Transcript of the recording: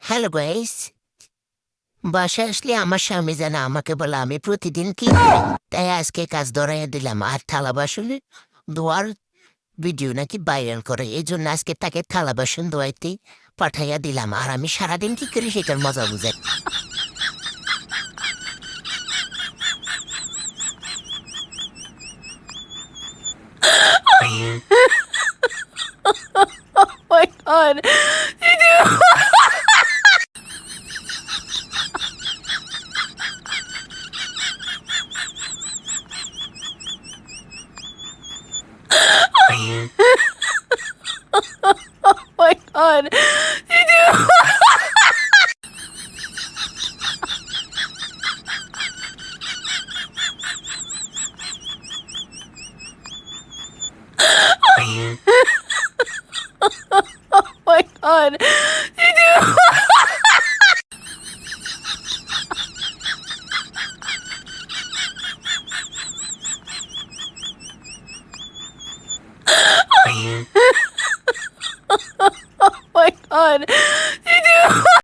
Hello guys, বাসায় আসলে আমার স্বামী যেন আমাকে বলে আমি প্রতিদিন কি করি। তাই আজকে কাজ ধরাইয়া দিলাম। আর থালা বাসন ধোয়ার ভিডিও নাকি ভাইরাল করে, এই জন্য আজকে তাকে থালা বাসন ধোয়াইতে পাঠাইয়া দিলাম। আর আমি সারাদিন কি করি সেটার মজা বুঝাই। My God. Did you? My God. Did you? My God. Did you? My God.